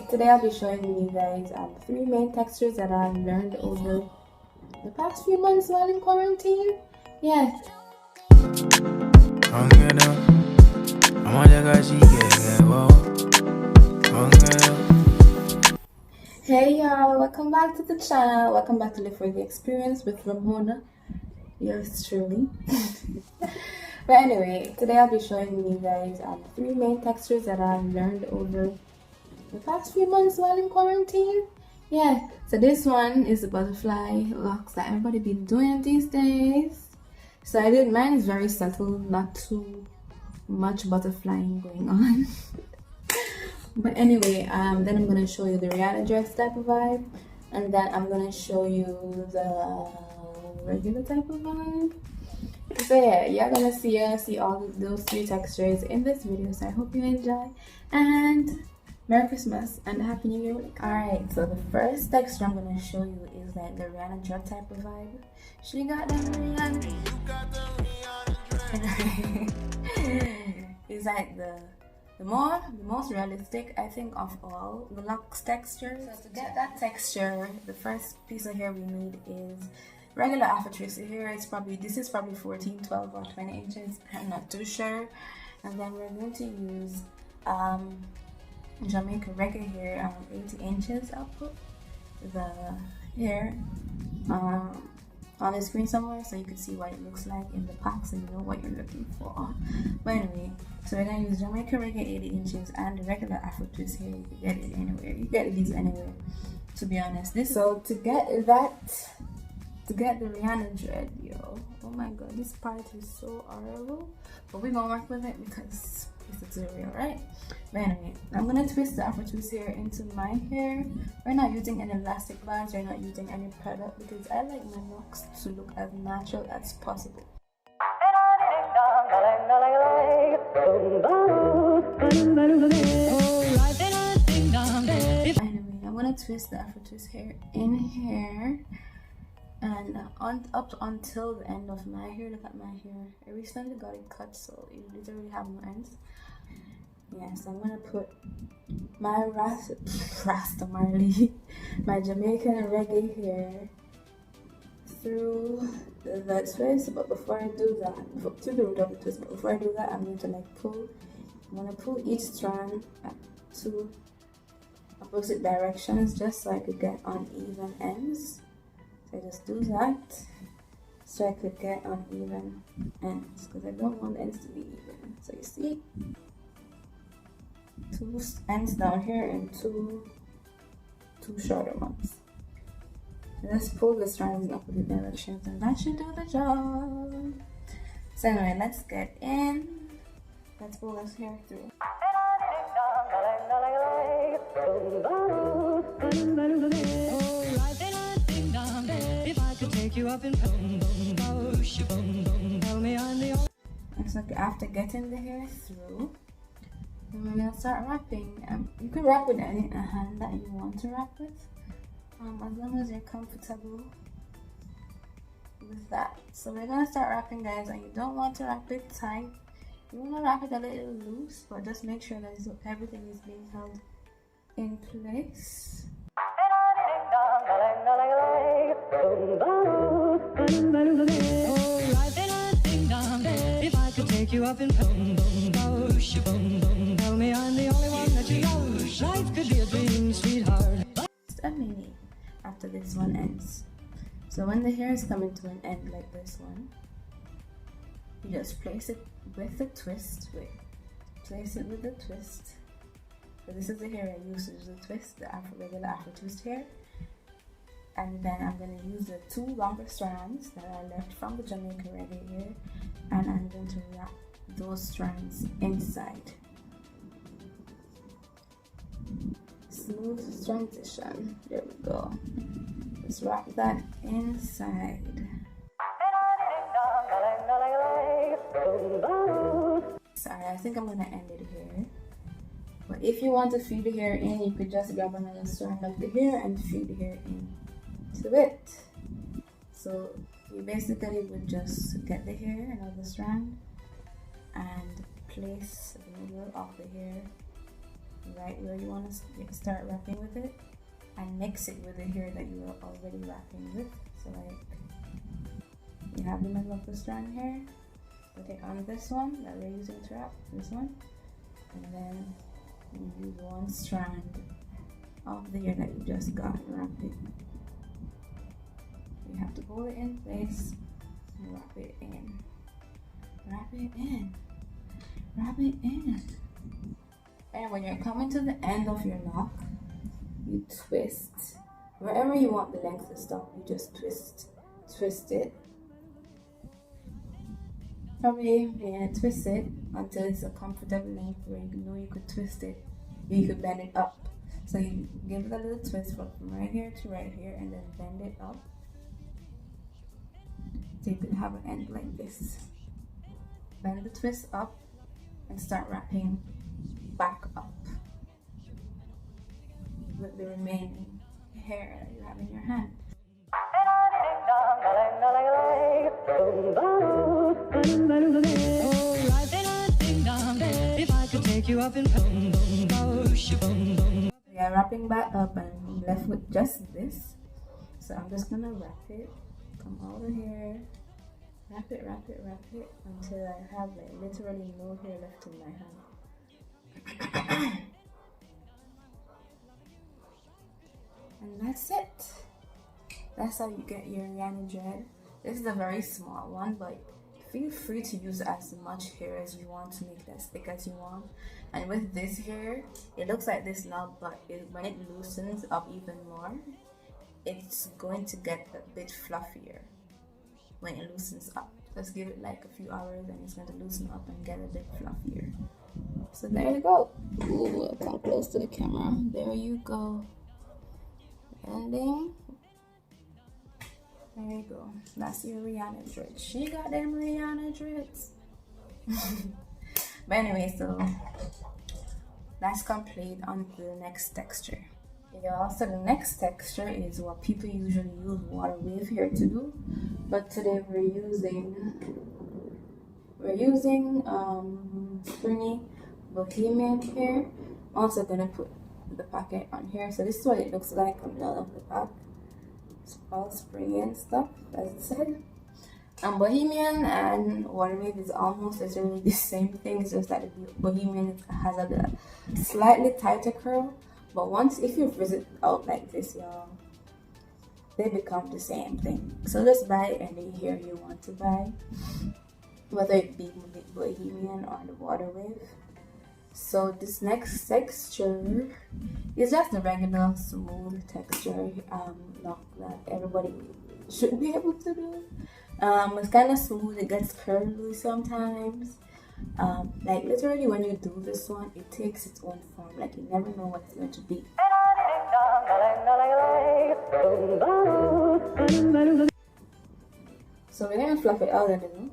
Today I'll be showing you guys three main textures that I've learned over the past few months while in quarantine. Yeah. Hey y'all, welcome back to the channel. Welcome back to Live for the Experience with Ramona. Yours truly. But anyway, today I'll be showing you guys three main textures that I've learned over the past few months while in quarantine. Yeah, so this one is the butterfly locks that everybody been doing these days. So I did mine is very subtle, not too much butterflying going on. But anyway, then I'm gonna show you the Rihanna dress type of vibe, and then I'm gonna show you the regular type of vibe. So yeah, you're gonna see all those three textures in this video. So I hope you enjoy, and Merry Christmas and Happy New Year. Alright, so the first texture I'm gonna show you is like the Rihanna dress type of vibe. She got the Rihanna. It's like the most realistic, I think, of all the locks textures. So to get that texture, the first piece of hair we need is regular afro twist hair. This is probably 14, 12 or 20 inches. I'm not too sure. And then we're going to use Jamaican reggae hair, 80 inches. I'll put the hair on the screen somewhere so you can see what it looks like in the pack, so you know what you're looking for. But anyway, so we're gonna use Jamaican reggae 80 inches and the regular afro twist hair. You can get it anywhere. You get these anywhere, to be honest. So to get the Rihanna dread, yo, oh my god, this part is so horrible, but we're gonna work with it because it's a tutorial, right? But anyway, I'm gonna twist the afro twist hair into my hair. We're not using any elastic bands, we're not using any product, because I like my locks to look as natural as possible. Anyway, I'm gonna twist the afro twist hair in here and up until the end of my hair. Look at my hair. I recently got it cut, so it literally have no ends. Yeah, so I'm gonna put my Rasta Marley, my Jamaican reggae hair through the twist. But before I do that, through the root of the twist. But before I do that, I'm going to I'm gonna pull each strand at two opposite directions, just so I could get uneven ends. So I just do that so I could get uneven ends, because I don't want ends to be even. So you see, two ends down here and two shorter ones. So let's pull the strands in opposite directions, and that should do the job. So anyway, let's get in. Let's pull this hair through. So after getting the hair through, we're gonna start wrapping. You can wrap with any hand that you want to wrap with, as long as you're comfortable with that. So we're gonna start wrapping, guys, and you don't want to wrap it tight. You want to wrap it a little loose, but just make sure that everything is being held in place. If I could take you up in tell me I'm the only one that you know. Life could be a dream, sweetheart. Just a minute after this one ends. So when the hair is coming to an end like this one, you just place it with the twist. Place it with the twist. So this is the hair I use to do the twist, the regular afro twist hair. And then I'm going to use the two longer strands that I left from the Jamaican reggae hair, and I'm going to wrap those strands inside. Smooth transition. There we go. Just wrap that inside. Sorry, I think I'm going to end it here. But if you want to feed the hair in, you could just grab another strand of the hair and feed the hair in to it. So you basically would just get the hair, another strand, and place the middle of the hair right where you want to start wrapping with it, and mix it with the hair that you were already wrapping with. So like, you have the middle of the strand here, put it on this one that we're using to wrap, this one, and then you use one strand of the hair that you just got and wrap it. You have to hold it in place and wrap it in. Wrap it in. Wrap it in. And when you're coming to the end of your lock, you twist. Wherever you want the length to stop, you just twist it. Probably, yeah, twist it until it's a comfortable length where you know you could twist it. You could bend it up. So you give it a little twist from right here to right here, and then bend it up. So you could have an end like this. Bend the twist up and start wrapping back up with the remaining hair that you have in your hand. Yeah, wrapping back up, and I'm left with just this. So I'm just gonna wrap it, come over here, wrap it until I have like literally no hair left in my hand. And that's it. That's how you get your Rihanna dread. This is a very small one, but feel free to use as much hair as you want to make it as thick as you want. And with this hair, it looks like this now, but when it loosens up even more, it's going to get a bit fluffier when it loosens up. Just give it like a few hours and it's going to loosen up and get a bit fluffier. So there you go. Ooh, come close to the camera. There you go. Ending. There you go. That's your Rihanna dreads. She got them Rihanna dreads. But anyway, so that's complete. On to the next texture. Yeah, so the next texture is what people usually use water wave hair to do, but today we're using Springy Bohemian hair. I'm also gonna put the packet on here. So this is what it looks like on the middle of the pack. It's all springy and stuff, as it said. And Bohemian and water wave is almost literally the same thing. It's just that the Bohemian has a slightly tighter curl. But if you frizz it out like this, y'all, they become the same thing. So just buy any hair you want to buy, whether it be Bohemian or the water wave. So this next texture is just a regular smooth texture lock that everybody should be able to do. It's kind of smooth. It gets curly sometimes. Like literally when you do this one, it takes its own form. Like you never know what it's going to be. So we're gonna fluff it out a little.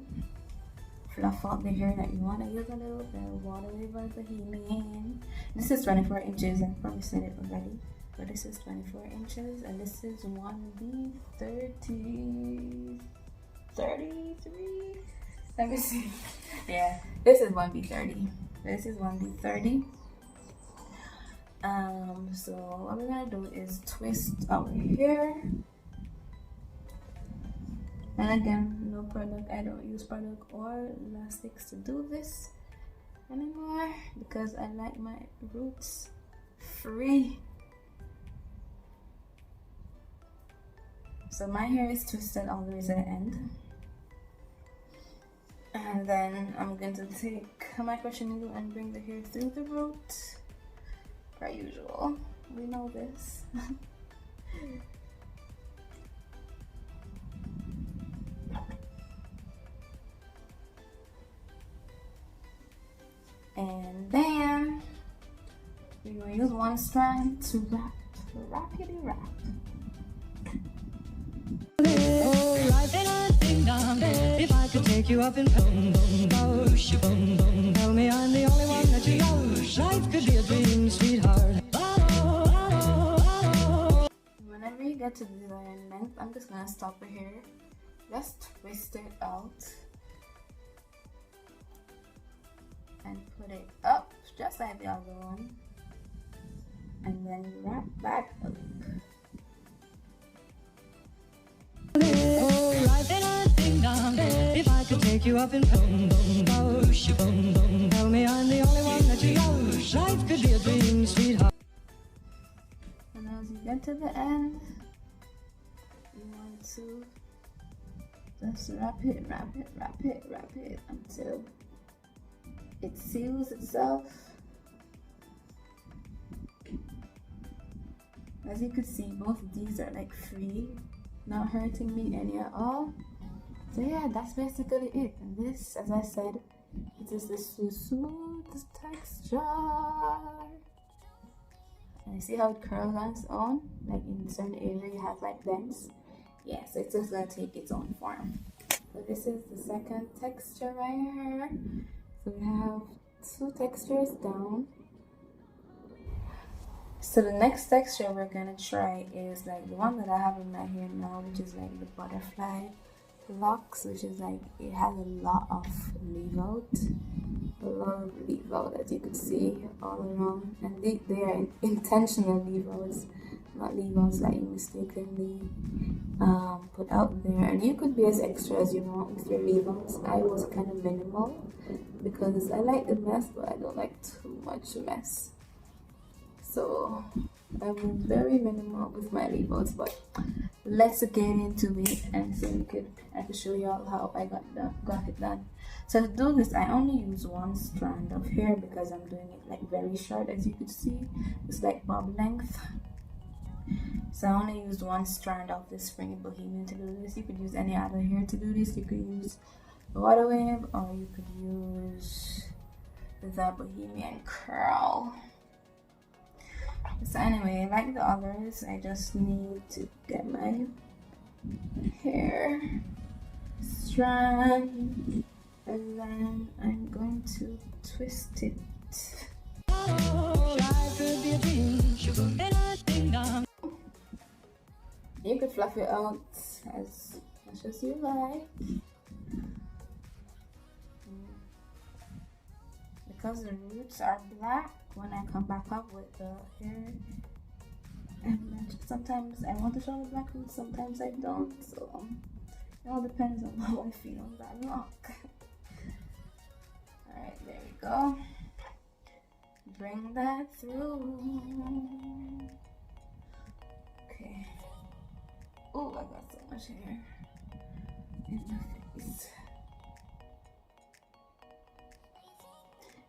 Fluff out the hair that you want to use a little bit of water wave or Bohemian. This is 24 inches. I probably said it already, but this is 24 inches, and this is 1B33. Let me see. Yeah, this is 1B30. This is 1B30. So what we're gonna do is twist our hair. And again, no product. I don't use product or elastics to do this anymore because I like my roots free. So my hair is twisted all the way to the end. And then I'm going to take a microfiber needle and bring the hair through the root. Per usual. We know this. And then we're going to use one strand to wrappity wrap. If I could take you up in tell me I'm the only one that you know. Life could be a dream, sweetheart. Whenever you get to the desired length, I'm just gonna stop it here. Just twist it out and put it up just like the other one. and then wrap back up. Oh, life ain't a ding dong. If I could take you up in boom, boom, boom, boom, boom. Tell me I'm the only one that you love. Life could be a dream, sweetheart. And as you get to the end, you want to just wrap it, wrap it, wrap it, wrap it until it seals itself. As you can see, both of these are like free, not hurting me any at all. So yeah, that's basically it. And this, as I said, it is the smoothest texture. And you see how it curls on its own? Like in certain area you have like dents. Yeah, so it's just gonna take its own form. So this is the second texture right here. So we have 2 textures down. So the next texture we're gonna try is like the one that I have in my hair now, which is like the butterfly locks, which is like, it has a lot of leave out, as you can see all around, and they are intentional leave outs, not leave outs like you mistakenly put out there. And you could be as extra as you want with your leave outs. I was kind of minimal because I like the mess, but I don't like too much mess. So I'm very minimal with my leave outs, but let's get into it and so I can show you all how I got it done. So to do this, I only use 1 strand of hair because I'm doing it like very short, as you can see. It's like bob length. So I only used 1 strand of this Springy Bohemian to do this. You could use any other hair to do this. You could use water wave, or you could use the Bohemian curl. So anyway, like the others, I just need to get my hair strand, and then I'm going to twist it. Oh, life could be a dream, sugar and a ding dong. You could fluff it out as much as you like. Because the roots are black, when I come back up with the hair, and then sometimes I want to show the black roots, sometimes I don't, so it all depends on how I feel on that lock. Alright, there we go. Bring that through. Okay. Oh, I got so much hair in my face.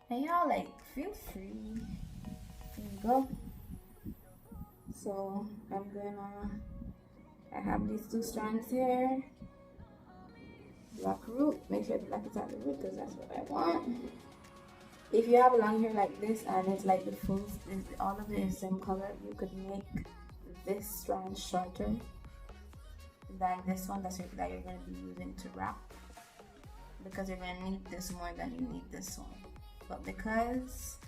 And y'all, like, feel free. There you go. So I have these 2 strands here. Black root. Make sure the black is at the root because that's what I want. If you have long hair like this and it's like the full, all of it is same color, you could make this strand shorter than this one that you're going to be using to wrap, because you're going to need this more than you need this one. But because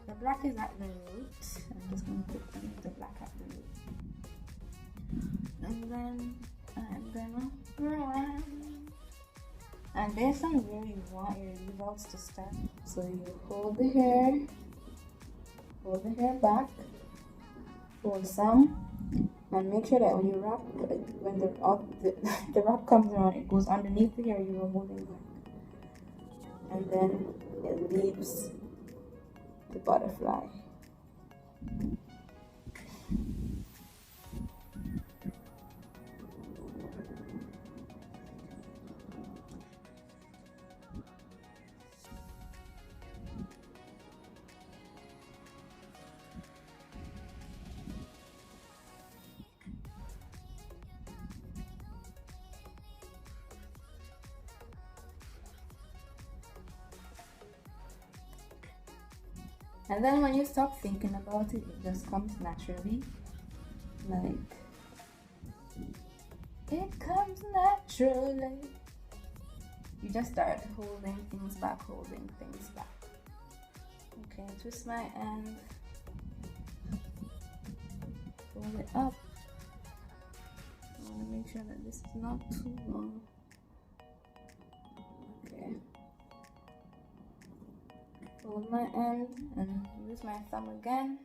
the black is at the root, I'm just going to put the black at the root. And then I'm going to wrap. And based on where you want your leave outs to start, so you hold the hair back, hold some, and make sure that when you wrap, when the wrap comes around, it goes underneath the hair you were holding back, and then it leaves the butterfly. And then when you stop thinking about it, it just comes naturally. Like, it comes naturally. You just start holding things back, Okay, twist my end. Hold it up. I want to make sure that this is not too long. Okay. Hold my end and use my thumb again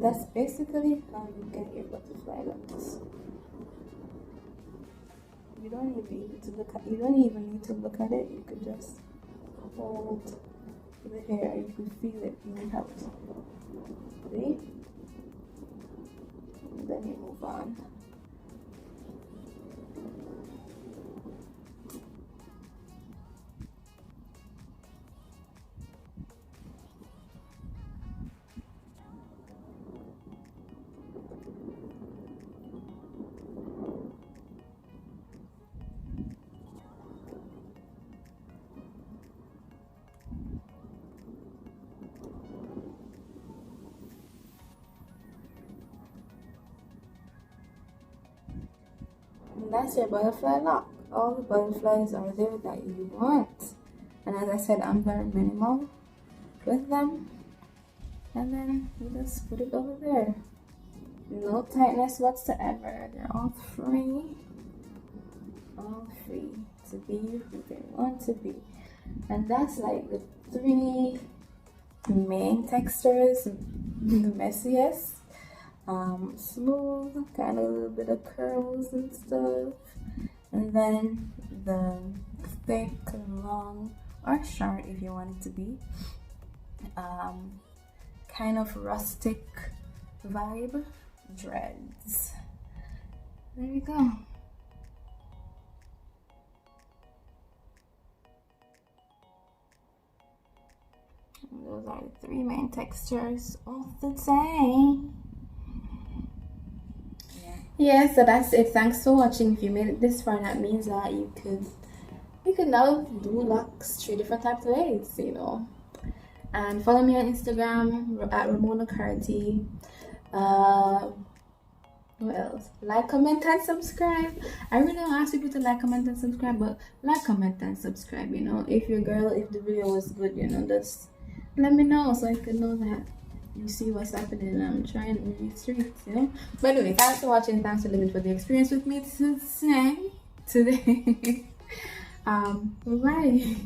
that's basically how you get your butterfly looks. You don't even need to look at it. You could just hold the hair. You can feel it being held. See? And then you move on. And that's your butterfly lock. All the butterflies are there that you want. And as I said, I'm very minimal with them. And then you just put it over there. No tightness whatsoever. They're all free. All free to be who they want to be. And that's like the 3 main textures. The messiest. Smooth, kind of a little bit of curls and stuff, and then the thick, long, or short if you want it to be, kind of rustic vibe dreads. There you go. And those are the 3 main textures of the day. Yeah, so that's it. Thanks for watching. If you made it this far, that means that you could now do locks 3 different types of ways, you know. And follow me on Instagram at Ramona Carty. What else? Like, comment, and subscribe. I really don't ask people to like, comment, and subscribe, but like, comment, and subscribe, you know. If your girl, if the video was good, you know, just let me know so I can know that you see what's happening and I'm trying to be straight, you know. But anyway, thanks for watching. Thanks for living for the experience with me today. Bye.